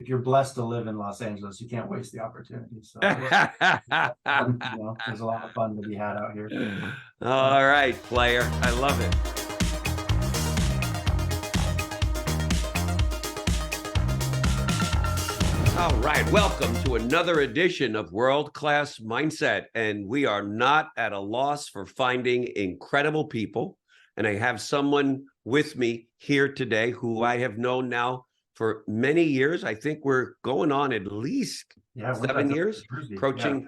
if you're blessed to live in Los Angeles, you can't waste the opportunity. So, there's a lot of fun to be had out here. All right, player. I love it. All right, welcome to another edition of World Class Mindset. And we are not at a loss for finding incredible people. And I have someone with me here today who I have known now for many years. I think we're going on at least 7 years, approaching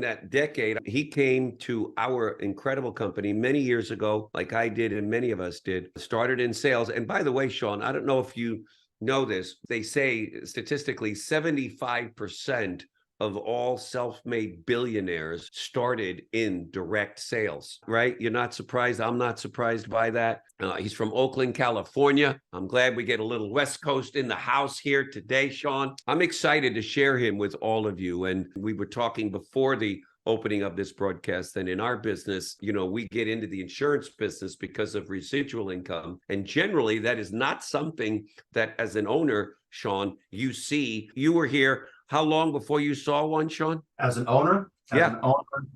that decade. He came to our incredible company many years ago, like I did and many of us did, started in sales. And by the way, Sean, I don't know if you know this, they say statistically 75% of all self-made billionaires started in direct sales, right? You're not surprised. I'm not surprised by that. He's from Oakland, California. I'm glad we get a little West Coast in the house here today, Sean. I'm excited to share him with all of you. And we were talking before the opening of this broadcast, and in our business, we get into the insurance business because of residual income. And generally, that is not something that as an owner, Sean, you see. You were here how long before you saw one, Sean? As an owner,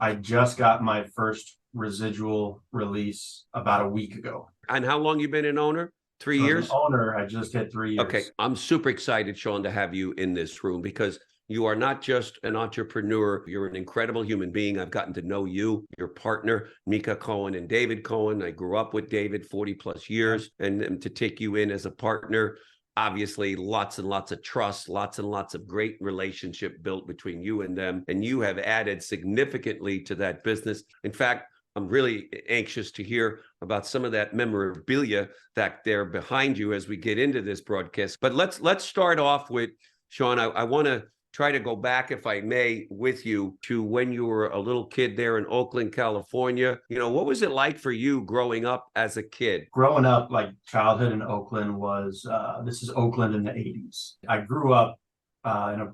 I just got my first residual release about a week ago. And how long you been an owner? 3 years? As an owner, I just hit 3 years. Okay, I'm super excited, Sean, to have you in this room because you are not just an entrepreneur. You're an incredible human being. I've gotten to know you, your partner, Mika Cohen and David Cohen. I grew up with David 40 plus years, and to take you in as a partner, obviously lots and lots of trust, lots and lots of great relationship built between you and them. And you have added significantly to that business. In fact, I'm really anxious to hear about some of that memorabilia that there behind you as we get into this broadcast. But let's start off with, Sean, I want to try to go back, if I may, with you to when you were a little kid there in Oakland, California. What was it like for you growing up as a kid? Growing up, like childhood in Oakland was, this is Oakland in the 80s. I grew up in a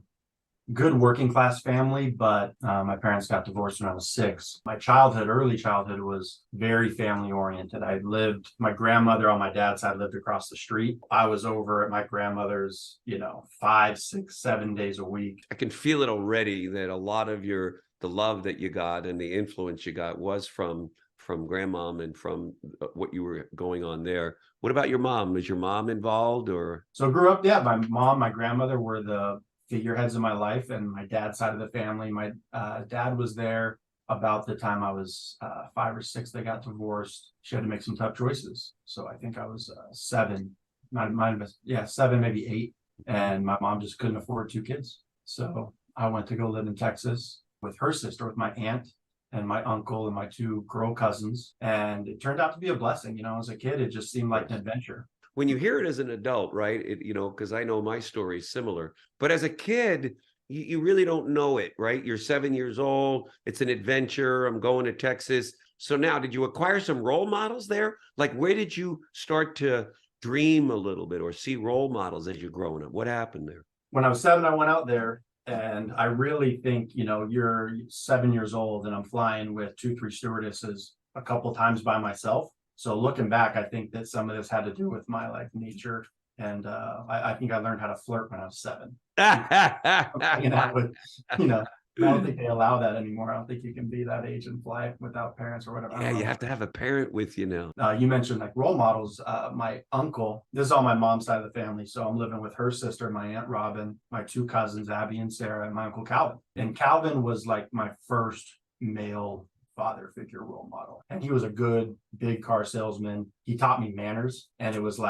good working class family, but my parents got divorced when I was 6. My early childhood was very family oriented. My grandmother on my dad's side lived across the street. I was over at my grandmother's, 5, 6, 7 days a week. I can feel it already that a lot of the love that you got and the influence you got was from grandmom and from what you were going on there. What about your mom? Was your mom involved or? So I grew up, my mom, my grandmother were the figureheads of my life, and my dad's side of the family. My dad was there about the time I was 5 or 6. They got divorced. She had to make some tough choices. So I think I was 7, 7, maybe 8. And my mom just couldn't afford 2 kids. So I went to go live in Texas with her sister, with my aunt and my uncle and my 2 girl cousins. And it turned out to be a blessing. As a kid, it just seemed like an adventure. When you hear it as an adult, right? Because I know my story is similar. But as a kid, you really don't know it, right? You're 7 years old. It's an adventure. I'm going to Texas. So now, did you acquire some role models there? Like, where did you start to dream a little bit or see role models as you're growing up? What happened there? When I was 7, I went out there. And I really think, you're 7 years old and I'm flying with 2, 3 stewardesses a couple times by myself. So looking back, I think that some of this had to do with my nature. And I think I learned how to flirt when I was 7. Hanging out with, I don't think they allow that anymore. I don't think you can be that age and fly without parents or whatever. Yeah, you have to have a parent with you now. You mentioned role models. My uncle, this is on my mom's side of the family. So I'm living with her sister, my Aunt Robin, my 2 cousins, Abby and Sarah, and my Uncle Calvin. And Calvin was my first male father figure role model. And he was a good, big car salesman. He taught me manners, and it was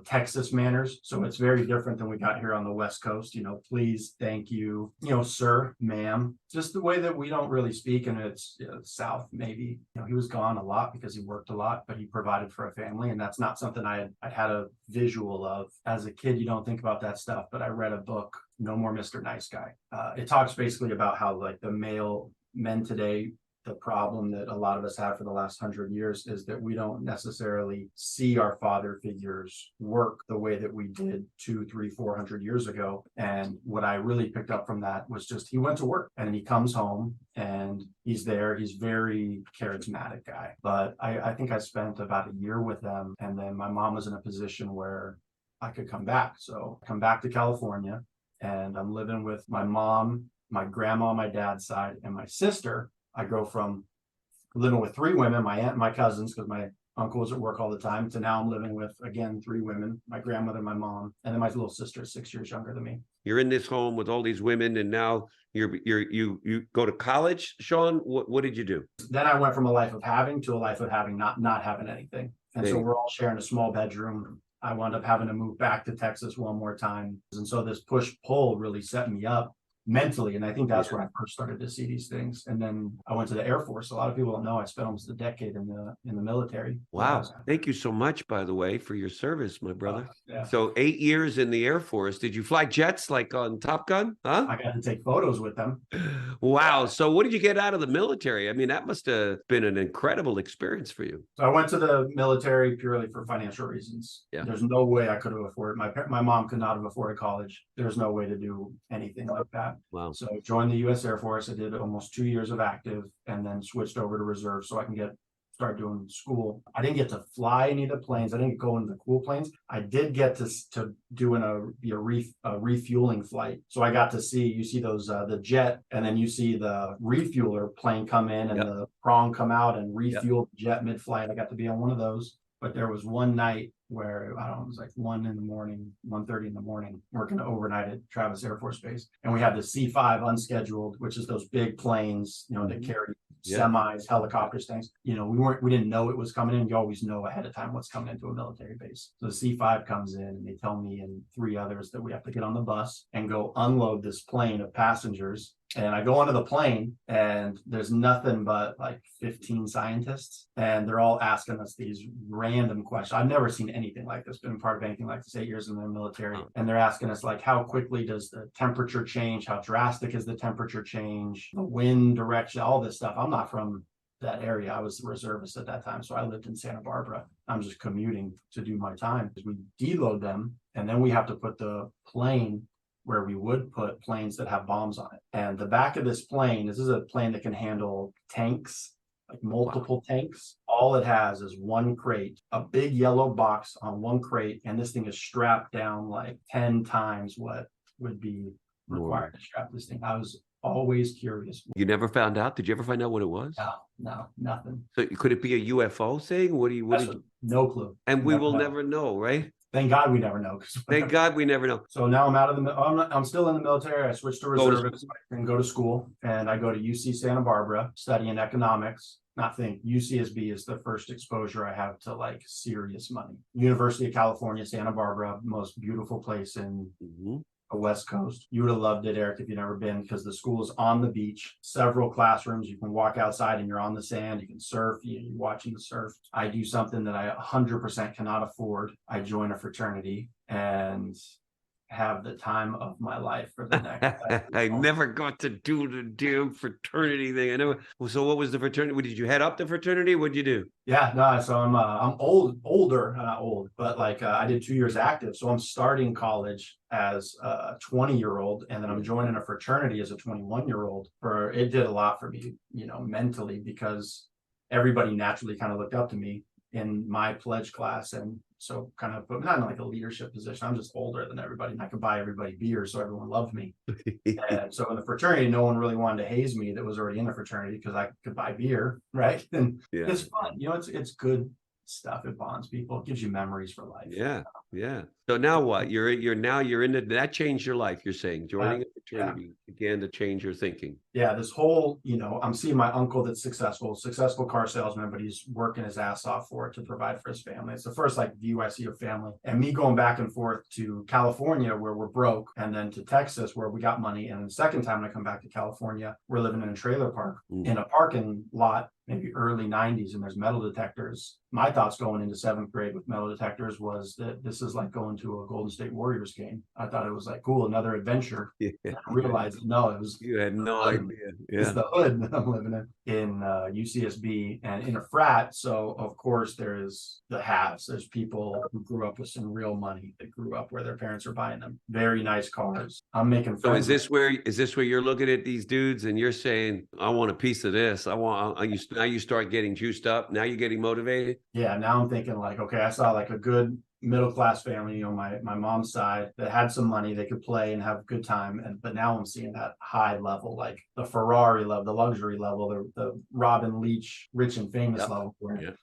Texas manners. So it's very different than we got here on the West Coast. Please, thank you, sir, ma'am, just the way that we don't really speak. And it's South, maybe. He was gone a lot because he worked a lot, but he provided for a family. And that's not something I had a visual of. As a kid, you don't think about that stuff. But I read a book, No More Mr. Nice Guy. It talks basically about how the men today, the problem that a lot of us have for the last 100 years is that we don't necessarily see our father figures work the way that we did 200, 300, 400 years ago. And what I really picked up from that was just he went to work and then he comes home and he's there. He's very charismatic guy. But I think I spent about a year with them. And then my mom was in a position where I could come back. So I come back to California, and I'm living with my mom, my grandma on my dad's side, and my sister. I go from living with three women, my aunt and my cousins, because my uncle was at work all the time, to now I'm living with, again, three women, my grandmother, my mom, and then my little sister is 6 years younger than me. You're in this home with all these women, and now you go to college, Sean. What did you do? Then I went from a life of having to a life of having not having anything. And so we're all sharing a small bedroom. I wound up having to move back to Texas one more time. And so this push-pull really set me up mentally. And I think that's where I first started to see these things. And then I went to the Air Force. A lot of people don't know I spent almost a decade in the military. Wow. Thank you so much, by the way, for your service, my brother. Yeah. So 8 years in the Air Force. Did you fly jets like on Top Gun? Huh? I got to take photos with them. Wow. So what did you get out of the military? I mean, that must have been an incredible experience for you. So I went to the military purely for financial reasons. Yeah. There's no way I could have afforded, my mom could not have afforded college. There's no way to do anything like that. Wow. So I joined the U.S. Air Force. I did almost 2 years of active, and then switched over to reserve so I can start doing school. I didn't get to fly any of the planes. I didn't go into the cool planes. I did get to do a refueling flight. So I got to see, you see those the jet, and then you see the refueler plane come in and the prong come out and refuel the jet mid-flight. I got to be on one of those. But there was one night where, I don't know, it was like 1 in the morning, 1:30 in the morning, working overnight at Travis Air Force Base. And we had the C-5 unscheduled, which is those big planes, that carry semis, helicopters, things. We didn't know it was coming in. You always know ahead of time what's coming into a military base. So the C-5 comes in, and they tell me and three others that we have to get on the bus and go unload this plane of passengers. And I go onto the plane, and there's nothing but like 15 scientists, and they're all asking us these random questions. I've never seen anything like this, been part of anything like this, 8 years in the military. And they're asking us, like, how quickly does the temperature change? How drastic is the temperature change? The wind direction, all this stuff. I'm not from that area. I was a reservist at that time, so I lived in Santa Barbara. I'm just commuting to do my time. We deload them, and then we have to put the plane where we would put planes that have bombs on it. And the back of this plane, this is a plane that can handle tanks, like multiple tanks. All it has is one crate, a big yellow box on one crate, and this thing is strapped down like 10 times what would be required to strap this thing. I was always curious. You never found out? Did you ever find out what it was? No, nothing. So could it be a UFO thing? No clue. And we will never know, right? Thank God we never know. Thank God we never know. So now I'm out of I'm still in the military. I switched to reserve and go to school, and I go to UC Santa Barbara studying economics. UCSB is the first exposure I have to like serious money. University of California, Santa Barbara, most beautiful place in the West Coast. You would have loved it, Eric, if you'd never been, because the school is on the beach, several classrooms. You can walk outside and you're on the sand. You can surf. You're watching the surf. I do something that I 100% cannot afford. I join a fraternity and have the time of my life for the next. I never got to do the damn fraternity thing. I never. So what was the fraternity? Did you head up the fraternity? What'd you do? Yeah, no. So I'm older, not old, but like I did 2 years active. So I'm starting college as a 20-year-old, and then I'm joining a fraternity as a 21-year-old. It did a lot for me, mentally, because everybody naturally kind of looked up to me in my pledge class, and so kind of put me not in like a leadership position. I'm just older than everybody, and I could buy everybody beer, so everyone loved me. And so in the fraternity, no one really wanted to haze me that was already in the fraternity, because I could buy beer, right? And it's fun, it's good stuff. It bonds people. It gives you memories for life. Yeah. So now what? You're into that changed your life. You're saying joining a fraternity began to change your thinking. Yeah, this whole, I'm seeing my uncle that's successful car salesman, but he's working his ass off for it to provide for his family. It's the first view I see of family, and me going back and forth to California where we're broke, and then to Texas where we got money, and the second time when I come back to California, we're living in a trailer park in a parking lot, maybe early 90s, and there's metal detectors. My thoughts going into 7th grade with metal detectors was that this is like going to a Golden State Warriors game. I thought it was like, cool, another adventure. I realized, no, it was... You had no idea. It's the hood that I'm living in UCSB and in a frat. So, of course, there's the haves. There's people who grew up with some real money, that grew up where their parents are buying them very nice cars. I'm making friends. So is this where you're looking at these dudes and you're saying, I want a piece of this. Now you start getting juiced up. Now you're getting motivated. Yeah. Now I'm thinking like, okay, I saw like a good middle-class family, my mom's side, that had some money, they could play and have a good time. But now I'm seeing that high level, like the Ferrari level, the luxury level, the Robin Leach rich and famous level, where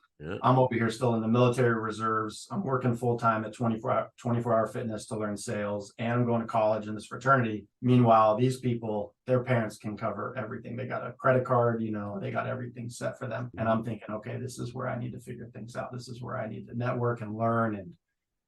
I'm over here still in the military reserves. I'm working full time at 24-hour fitness to learn sales, and I'm going to college in this fraternity. Meanwhile, these people, their parents can cover everything. They got a credit card, they got everything set for them. And I'm thinking, okay, this is where I need to figure things out. This is where I need to network and learn and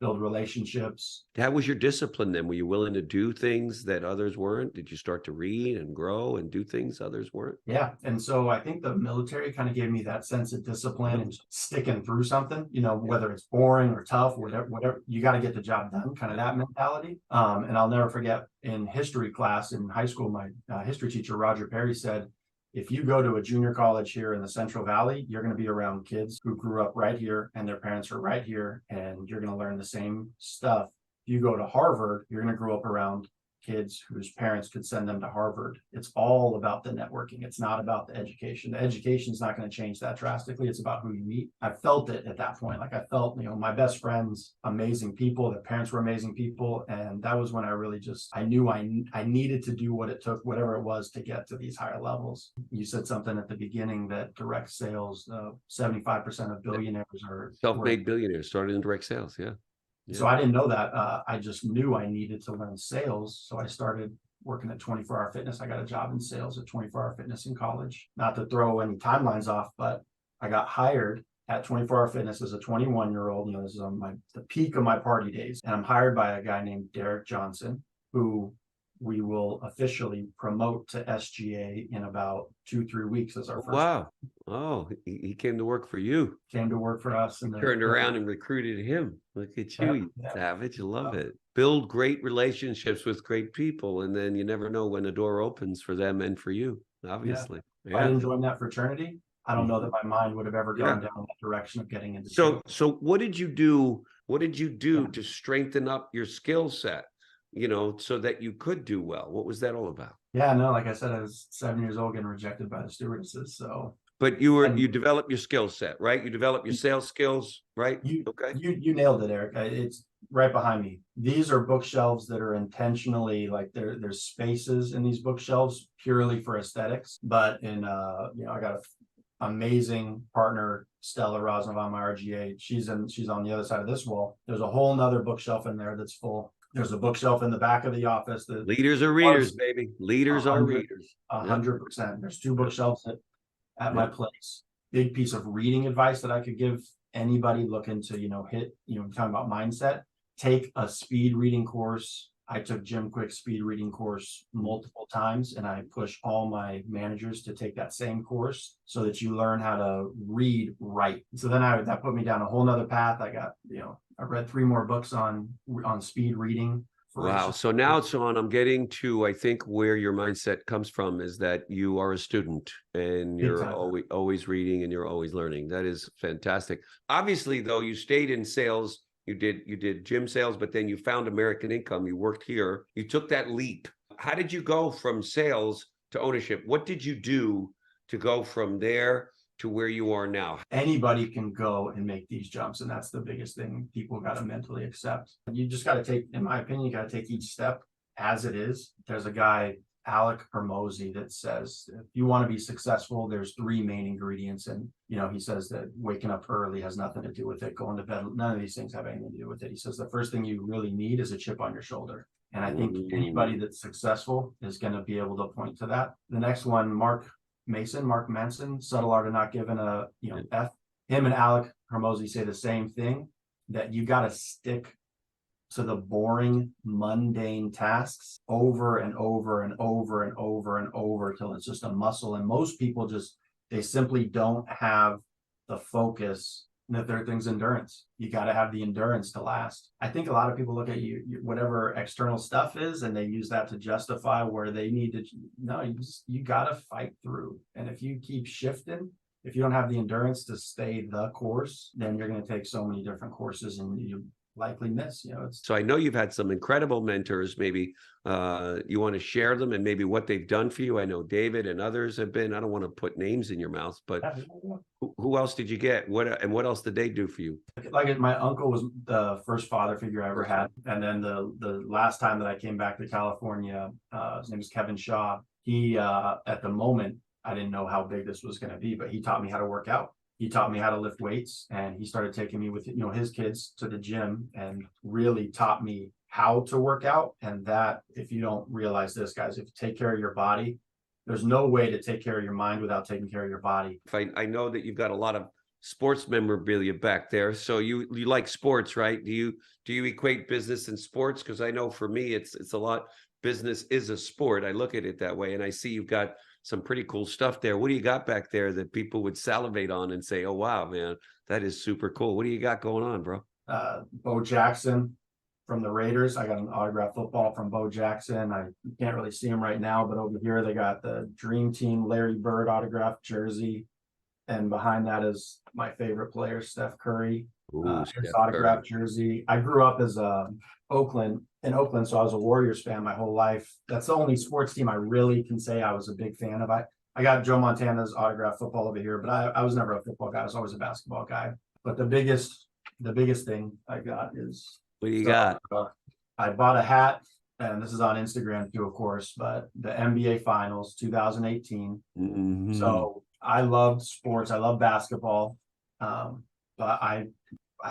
build relationships. How was your discipline then? Were you willing to do things that others weren't? Did you start to read and grow and do things others weren't? Yeah. And so I think the military kind of gave me that sense of discipline and sticking through something, whether it's boring or tough, whatever, you got to get the job done, kind of that mentality. And I'll never forget in history class in high school, my history teacher, Roger Perry, said, if you go to a junior college here in the Central Valley, you're going to be around kids who grew up right here and their parents are right here, and you're going to learn the same stuff. If you go to Harvard, you're going to grow up around kids whose parents could send them to Harvard. It's all about the networking. It's not about the education. The education is not going to change that drastically. It's about who you meet. I felt it at that point. Like I felt, my best friends, amazing people, their parents were amazing people. And that was when I really I knew I needed to do what it took, whatever it was, to get to these higher levels. You said something at the beginning that direct sales, 75% of billionaires are self-made billionaires started in direct sales. Yeah. So I didn't know that. I just knew I needed to learn sales. So I started working at 24-hour fitness. I got a job in sales at 24-hour fitness in college. Not to throw any timelines off, but I got hired at 24-hour fitness as a 21-year-old. This is on the peak of my party days. And I'm hired by a guy named Derek Johnson, who we will officially promote to SGA in about 2-3 weeks as our first. Wow. Oh, he came to work for you. Came to work for us. And turned around and recruited him. Look at you, you savage. You love it. Build great relationships with great people. And then you never know when a door opens for them and for you, obviously. If I didn't join that fraternity, I don't know that my mind would have ever gone down that direction of getting into sales. So what did you do? What did you do to strengthen up your skill set? So that you could do well? What was that all about? Yeah, no, like I said, I was 7 years old getting rejected by the stewardesses. So, but you developed your skill set, right? You developed your sales skills, right? You nailed it, Eric. It's right behind me. These are bookshelves that are intentionally, like there's spaces in these bookshelves purely for aesthetics. But I got an amazing partner, Stella Rosnovan, my RGA. She's on the other side of this wall. There's a whole nother bookshelf in there that's full. There's a bookshelf in the back of the office. Leaders are readers, baby. Leaders are readers. 100%. There's 2 bookshelves at my place. Big piece of reading advice that I could give anybody looking to, talking about mindset. Take a speed reading course. I took Jim Quick's speed reading course multiple times, and I push all my managers to take that same course so that you learn how to read right. So then that put me down a whole nother path. I got, I read 3 more books on speed reading. Wow. So now it's on. I'm getting to, I think, where your mindset comes from is that you are a student and you're always reading and you're always learning. That is fantastic. Obviously, though, you stayed in sales. You did gym sales, but then you found American Income. You worked here. You took that leap. How did you go from sales to ownership? What did you do to go from there to where you are now? Anybody can go and make these jumps, and that's the biggest thing people got to mentally accept. You just got to take, in my opinion, you got to take each step as it is. There's a guy, Alec Hermosi, that says if you want to be successful, there's 3 main ingredients. And he says that waking up early has nothing to do with it. Going to bed, none of these things have anything to do with it. He says the first thing you really need is a chip on your shoulder. And I think anybody that's successful is going to be able to point to that. The next one, Mark Manson, Subtle Art of Not Giving a F. Him and Alec Hermosi say the same thing, that you got to stick to the boring, mundane tasks over and over and over and over and over till it's just a muscle. And most people they simply don't have the focus. And the third thing's endurance. You got to have the endurance to last. I think a lot of people look at whatever external stuff is, and they use that to justify where they need to. No, you got to fight through. And if you keep shifting, if you don't have the endurance to stay the course, then you're going to take so many different courses, and likely miss. It's So I know you've had some incredible mentors. Maybe you want to share them and maybe what they've done for you. I know David and others have been. I don't want to put names in your mouth, but who else did you get? What else did they do for you? like my uncle was the first father figure I ever had, and then the last time that I came back to California, his name is Kevin Shaw. He at the moment I didn't know how big this was going to be, but he taught me how to work out. He taught me how to lift weights, and he started taking me with his kids to the gym and really taught me how to work out. And that, if you don't realize this, guys, if you take care of your body, there's no way to take care of your mind without taking care of your body. I know that you've got a lot of sports memorabilia back there. So you like sports, right? Do you equate business and sports? Because I know for me, it's a lot. Business is a sport. I look at it that way, and I see you've got some pretty cool stuff there. What do you got back there that people would salivate on and say, "Oh wow, man, that is super cool"? What do you got going on, bro? Bo Jackson from the Raiders. I got an autographed football from Bo Jackson. You can't really see him right now, but over here they got the Dream Team Larry Bird autographed jersey. And behind that is my favorite player, Steph Curry. His autographed jersey. I grew up as in Oakland, so I was a Warriors fan my whole life. That's the only sports team I really can say I was a big fan of. I got Joe Montana's autographed football over here, but I was never a football guy. I was always a basketball guy. But the biggest thing I got is, what do you got? I bought a hat, and this is on Instagram too, of course, but the NBA Finals 2018. Mm-hmm. So I loved sports. I love basketball. But I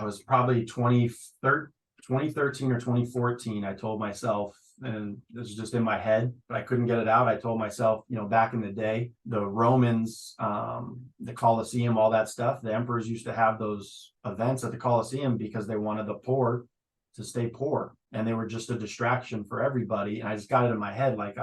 was probably 2013 or 2014. I told myself, and this is just in my head, but I couldn't get it out. I told myself, back in the day, the Romans, the Colosseum, all that stuff, the emperors used to have those events at the Colosseum because they wanted the poor to stay poor, and they were just a distraction for everybody. And I just got it in my head. Like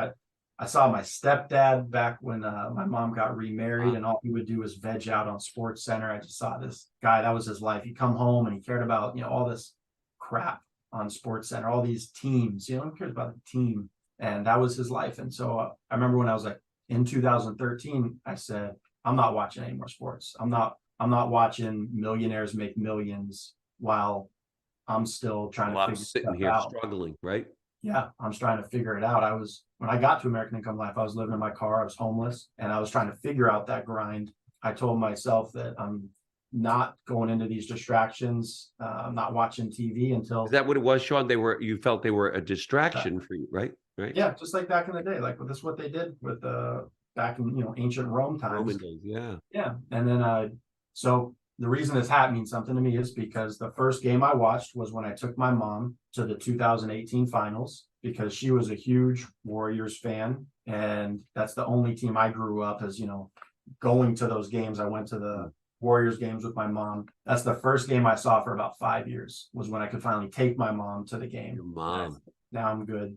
I saw my stepdad back when my mom got remarried, and all he would do was veg out on Sports Center. I just saw this guy, that was his life. He'd come home and he cared about, all this crap on Sports Center, all these teams, he cares about the team. And that was his life. And so I remember when I was like in 2013, I said, I'm not watching any more sports. I'm not watching millionaires make millions while I'm still trying to figure sitting here out. Struggling, right? Yeah, I'm trying to figure it out. When I got to American Income Life, I was living in my car, I was homeless, and I was trying to figure out that grind. I told myself that I'm not going into these distractions. I'm not watching TV until. Is that what it was, Sean? You felt they were a distraction for you, right? Right. Yeah, just like back in the day, like this is what they did with back in ancient Rome times. Roman days, yeah. Yeah, and then so the reason this hat means something to me is because the first game I watched was when I took my mom to the 2018 finals, because she was a huge Warriors fan. And that's the only team I grew up as, going to those games. I went to the Warriors games with my mom. That's the first game I saw for about 5 years, was when I could finally take my mom to the game. Your mom. Now I'm good.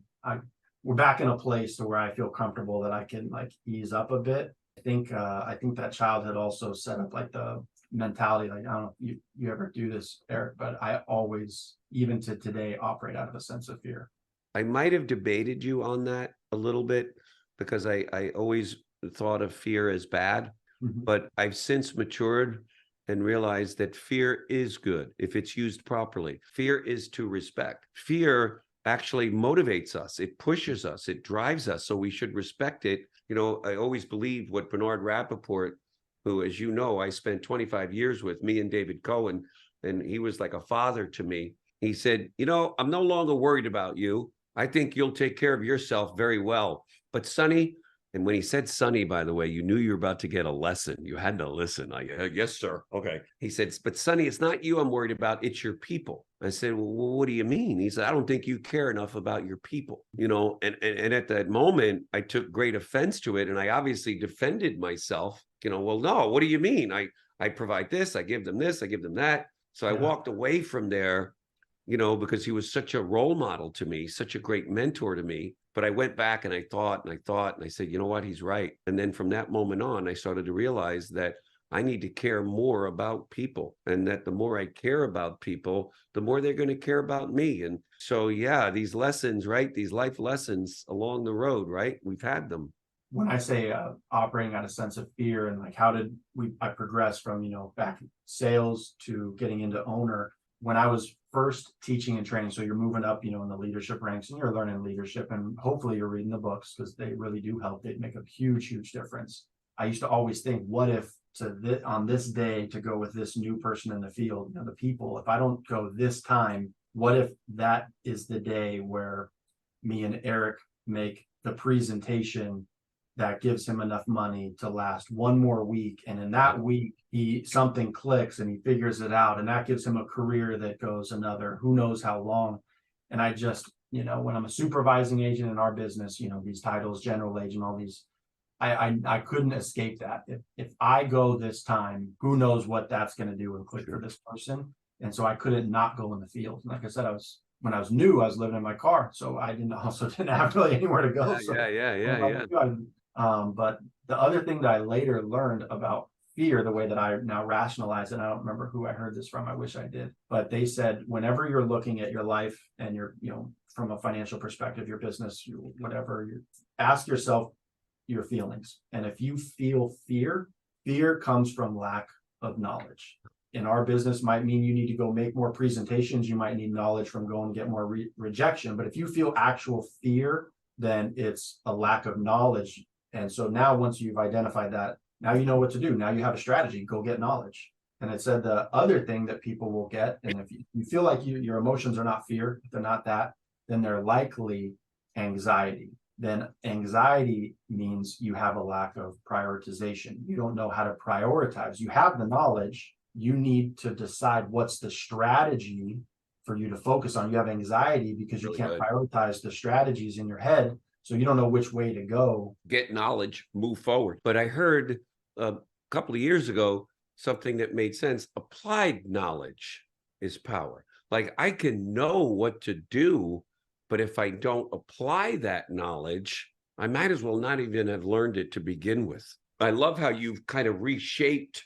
We're back in a place to where I feel comfortable that I can ease up a bit. I think that childhood also set up the mentality. I don't know if you ever do this, Eric, but I always, even to today, operate out of a sense of fear. I might have debated you on that a little bit, because I always thought of fear as bad, but I've since matured and realized that fear is good if it's used properly. Fear is to respect. Fear actually motivates us. It pushes us. It drives us. So we should respect it. I always believed what Bernard Rappaport, who, as you know, I spent 25 years with, me and David Cohen, and he was like a father to me. He said, I'm no longer worried about you. I think you'll take care of yourself very well. But Sonny, and when he said Sonny, by the way, you knew you were about to get a lesson. You had to listen. Yes, sir. Okay. He said, but Sonny, it's not you I'm worried about. It's your people. I said, well, what do you mean? He said, I don't think you care enough about your people, and at that moment, I took great offense to it. And I obviously defended myself, well, no, what do you mean? I provide this, I give them this, I give them that. So I walked away from there, because he was such a role model to me, such a great mentor to me. But I went back and I thought, and I said, you know what, he's right. And then from that moment on, I started to realize that I need to care more about people, and that the more I care about people, the more they're going to care about me. And so, yeah, these lessons, right? These life lessons along the road, right? We've had them. When I say operating out of sense of fear, and how did I progress from, back sales to getting into owner. When I was first teaching and training. So you're moving up, in the leadership ranks, and you're learning leadership, and hopefully you're reading the books, because they really do help. They make a huge, huge difference. I used to always think, what if on this day to go with this new person in the field, the people, if I don't go this time, what if that is the day where me and Eric make the presentation that gives him enough money to last one more week, and in that week something clicks and he figures it out, and that gives him a career that goes another who knows how long. And I just, when I'm a supervising agent in our business, these titles, general agent, all these, I couldn't escape that. If I go this time, who knows what that's going to do and click for this person. And so I couldn't not go in the field. And like I said, when I was new, I was living in my car, so I didn't have really anywhere to go. But the other thing that I later learned about fear, the way that I now rationalize it, and I don't remember who I heard this from, I wish I did, but they said, whenever you're looking at your life and you're, from a financial perspective, your business, whatever, ask yourself your feelings. And if you feel fear comes from lack of knowledge. In our business might mean you need to go make more presentations. You might need knowledge from going and get more rejection. But if you feel actual fear, then it's a lack of knowledge. And so now, once you've identified that, now you know what to do. Now you have a strategy, go get knowledge. And it said the other thing that people will get, and if you feel like your emotions are not fear, if they're not that, then they're likely anxiety. Then anxiety means you have a lack of prioritization. You don't know how to prioritize. You have the knowledge. You need to decide what's the strategy for you to focus on. You have anxiety because you can't prioritize the strategies in your head. So you don't know which way to go. Get knowledge, move forward. But I heard a couple of years ago something that made sense. Applied knowledge is power. Like, I can know what to do, but if I don't apply that knowledge, I might as well not even have learned it to begin with. I love how you've kind of reshaped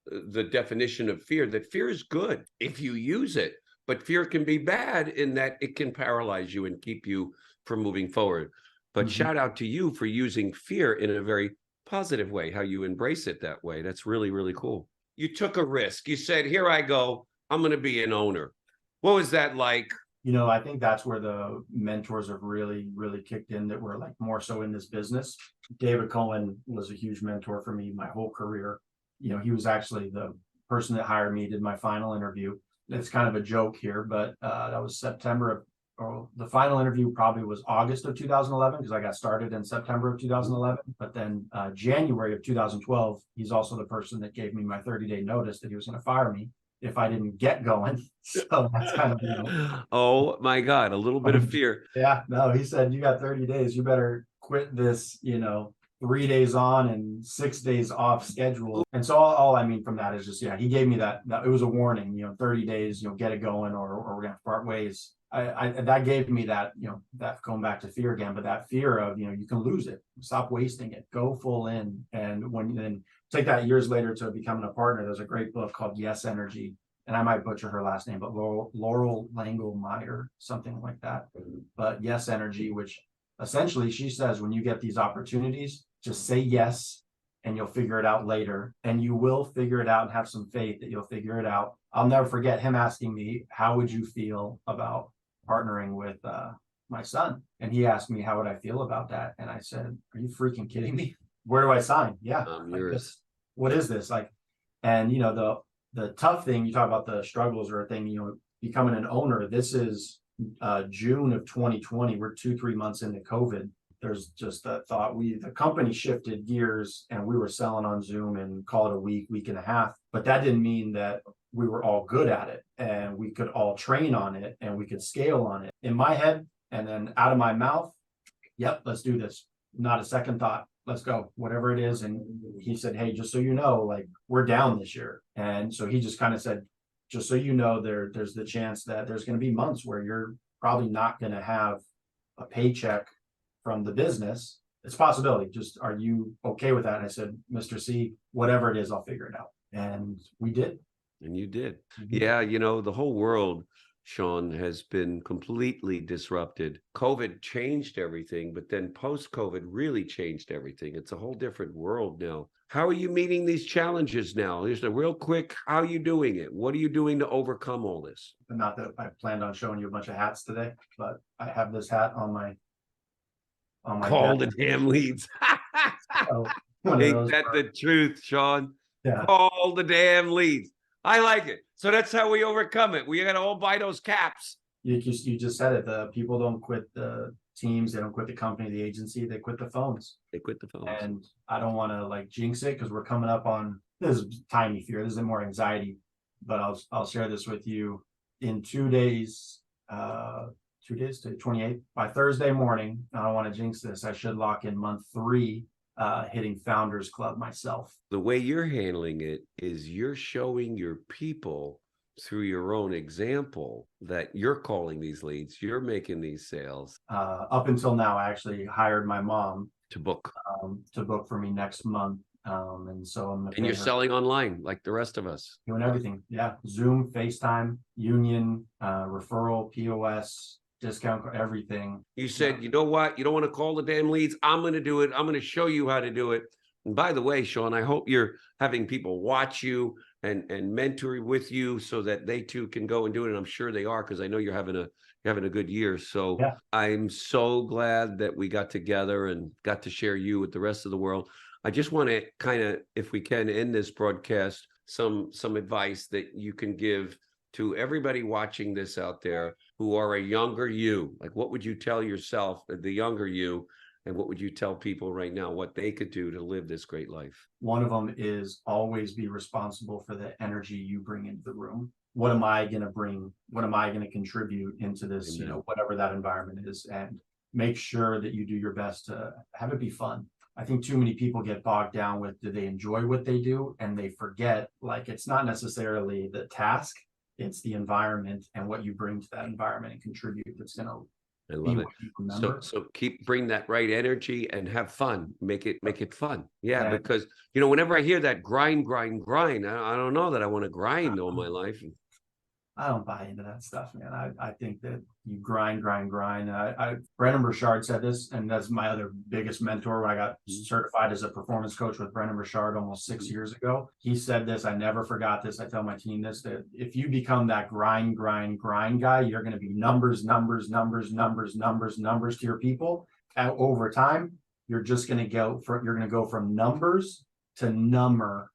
the definition of fear, that fear is good if you use it, but fear can be bad in that it can paralyze you and keep you from moving forward. But shout out to you for using fear in a very positive way, how you embrace it that way. That's really, really cool. You took a risk. You said, here I go. I'm going to be an owner. What was that like? I think that's where the mentors have really, really kicked in, that were like more so in this business. David Cohen was a huge mentor for me my whole career. He was actually the person that hired me, did my final interview. It's kind of a joke here, but that was the final interview probably was August of 2011, because I got started in September of 2011. But then January of 2012, he's also the person that gave me my 30-day notice that he was going to fire me if I didn't get going. So that's kind of, oh my God, a little bit of fear. Yeah, no, he said, you got 30 days, you better quit this, 3 days on and 6 days off schedule. And so all I mean from that is just, he gave me that it was a warning, 30 days, get it going, or we're going to part ways. That gave me that, that going back to fear again, but that fear of, you can lose it, stop wasting it, go full in. And when then take that years later to becoming a partner, there's a great book called Yes Energy. And I might butcher her last name, but Laurel Langelmeyer, something like that. But Yes Energy, which essentially she says, when you get these opportunities, just say yes, and you'll figure it out later. And you will figure it out, and have some faith that you'll figure it out. I'll never forget him asking me, how would you feel about partnering with my son? And he asked me, how would I feel about that? And I said, are you freaking kidding me? Where do I sign? Yeah. What is this? Like, and the tough thing, you talk about the struggles or a thing, becoming an owner. This is June of 2020. We're 2-3 months into COVID. There's just that thought, the company shifted gears and we were selling on Zoom and call it a week and a half. But that didn't mean that we were all good at it and we could all train on it and we could scale on it. In my head and then out of my mouth, yep, let's do this. Not a second thought. Let's go, whatever it is. And he said, hey, just so you know, like, we're down this year. And so he just kind of said, just so you know, there's the chance that there's going to be months where you're probably not going to have a paycheck from the business. It's a possibility. Just, are you okay with that? And I said, Mr. C, whatever it is, I'll figure it out. And we did. And you did. Yeah, the whole world Sean, has been completely disrupted. COVID changed everything, but then post-COVID really changed everything. It's a whole different world now. How are you meeting these challenges now? Here's a real quick, how are you doing it? What are you doing to overcome all this? Not that I planned on showing you a bunch of hats today, but I have this hat on my Call desk. the damn leads. So, one of Ain't those that where- the truth, Sean? yeah. Call the damn leads. I like it. So that's how we overcome it. We got to all buy those caps. You just said it. The people don't quit the teams, they don't quit the company, the agency, they quit the phones. They quit the phones. And I don't want to like jinx it because we're coming up on this is tiny fear. This is more anxiety, but I'll share this with you in 2 days. 2 days to 28th by Thursday morning. I don't want to jinx this. I should lock in month 3, hitting Founders Club myself. The way you're handling it is you're showing your people through your own example that you're calling these leads, you're making these sales. Up until now, I actually hired my mom to book for me next month. And so I'm and you're selling online like the rest of us. Doing everything. Yeah. Zoom, FaceTime, Union, referral, POS, discount, everything. You said, you know what? You don't want to call the damn leads. I'm going to do it. I'm going to show you how to do it. And by the way, Sean, I hope you're having people watch you and mentor with you so that they too can go and do it. And I'm sure they are, because I know you're having a good year. So yeah. I'm so glad that we got together and got to share you with the rest of the world. I just want to kind of, if we can, end this broadcast, some advice that you can give to everybody watching this out there who are a younger you. Like, what would you tell yourself, the younger you, and what would you tell people right now, what they could do to live this great life? One of them is always be responsible for the energy you bring into the room. What am I going to bring? What am I going to contribute into this, Amen. You know, whatever that environment is, and make sure that you do your best to have it be fun. I think too many people get bogged down with, do they enjoy what they do? And they forget, like, it's not necessarily the task, it's the environment and what you bring to that environment and contribute that's going to I love it. So bring that right energy and have fun. Make it fun. Yeah, because you know, whenever I hear that grind, I don't know that I want to grind all my life. I don't buy into that stuff, man. I think that you grind. Brennan Burchard said this, and that's my other biggest mentor. When I got certified as a performance coach with Brennan Burchard almost 6 years ago, he said this. I never forgot this. I tell my team this, that if you become that grind guy, you're going to be numbers to your people. And over time, you're just going to go from numbers to number.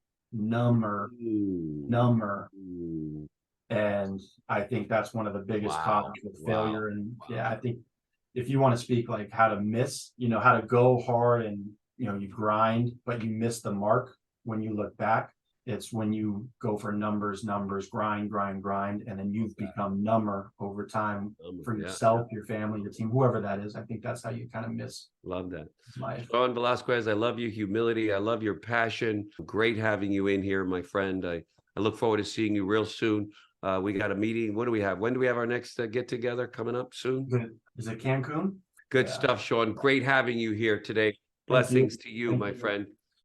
And I think that's one of the biggest causes of failure. And yeah, I think if you want to speak like how to miss, you know, how to go hard and, you know, you grind, but you miss the mark when you look back, it's when you go for numbers, grind, and then you've become number over time for yourself, your family, your team, whoever that is. I think that's how you kind of miss. Love that. Sean Velasquez, I love your humility. I love your passion. Great having you in here, my friend. I look forward to seeing you real soon. We got a meeting. What do we have? When do we have our next get together coming up soon? Is it Cancun? Good stuff, Sean. Great having you here today. Blessings to you, my friend.